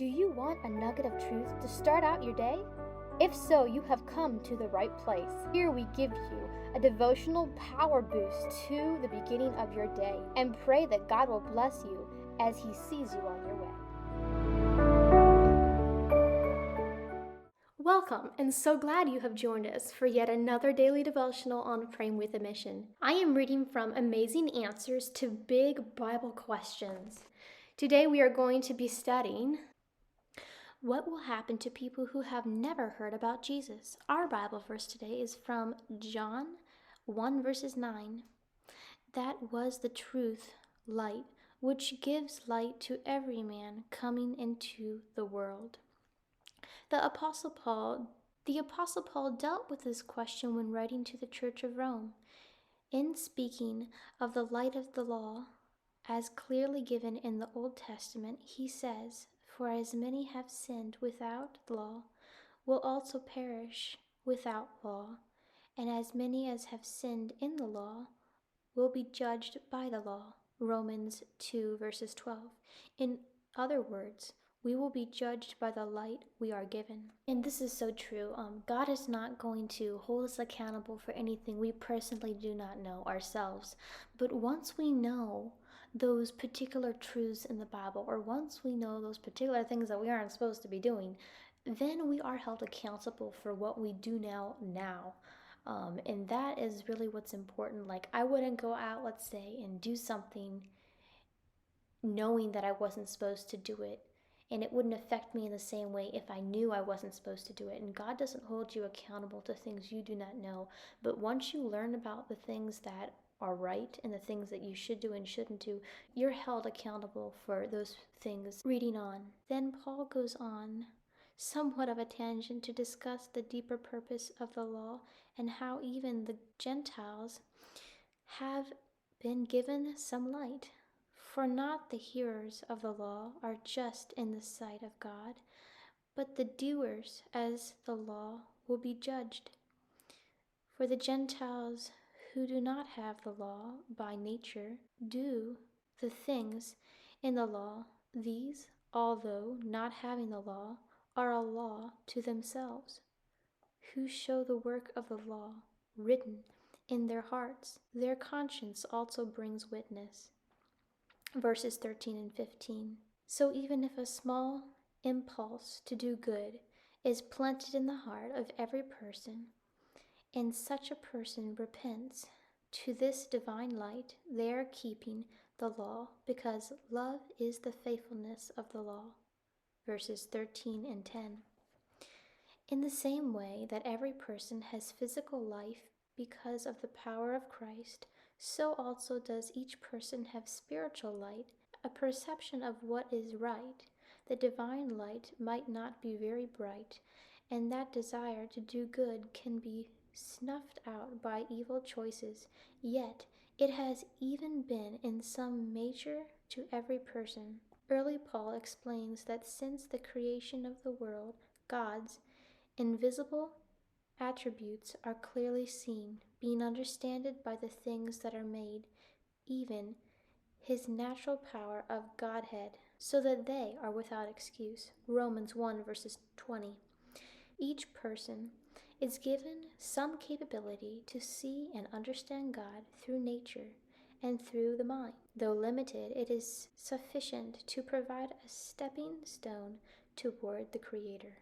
Do you want a nugget of truth to start out your day? If so, you have come to the right place. Here we give you a devotional power boost to the beginning of your day and pray that God will bless you as He sees you on your way. Welcome, and so glad you have joined us for yet another daily devotional on Praying with a Mission. I am reading from Amazing Answers to Big Bible Questions. Today we are going to be studying what will happen to people who have never heard about Jesus. Our Bible verse today is from John 1 verses 9. That was the truth, light, which gives light to every man coming into the world. The Apostle Paul dealt with this question when writing to the Church of Rome. In speaking of the light of the law, as clearly given in the Old Testament, he says, "For as many have sinned without law will also perish without law, and as many as have sinned in the law will be judged by the law." Romans 2 verses 12. In other words, we will be judged by the light we are given. And this is so true. God is not going to hold us accountable for anything we personally do not know ourselves. But once we know those particular truths in the Bible, or once we know those particular things that we aren't supposed to be doing, then we are held accountable for what we do now. And that is really what's important. Like, I wouldn't go out, let's say, and do something knowing that I wasn't supposed to do it, and it wouldn't affect me in the same way if I knew I wasn't supposed to do it. And God doesn't hold you accountable to things you do not know. But once you learn about the things that are right and the things that you should do and shouldn't do, you're held accountable for those things. Reading on, then Paul goes on somewhat of a tangent to discuss the deeper purpose of the law and how even the Gentiles have been given some light. For not the hearers of the law are just in the sight of God, but the doers as the law will be judged. For the Gentiles who do not have the law by nature do the things in the law. These, although not having the law, are a law to themselves, who show the work of the law written in their hearts. Their conscience also brings witness. Verses 13 and 15. So even if a small impulse to do good is planted in the heart of every person, and such a person repents, to this divine light they are keeping the law, because love is the faithfulness of the law. Verses 13 and 10. In the same way that every person has physical life because of the power of Christ, so also does each person have spiritual light, a perception of what is right. The divine light might not be very bright, and that desire to do good can be snuffed out by evil choices, yet it has even been in some measure to every person. Early Paul explains that since the creation of the world, God's invisible attributes are clearly seen, being understood by the things that are made, even His natural power of Godhead, so that they are without excuse. Romans 1 verses 20. Each person is given some capability to see and understand God through nature and through the mind. Though limited, it is sufficient to provide a stepping stone toward the Creator.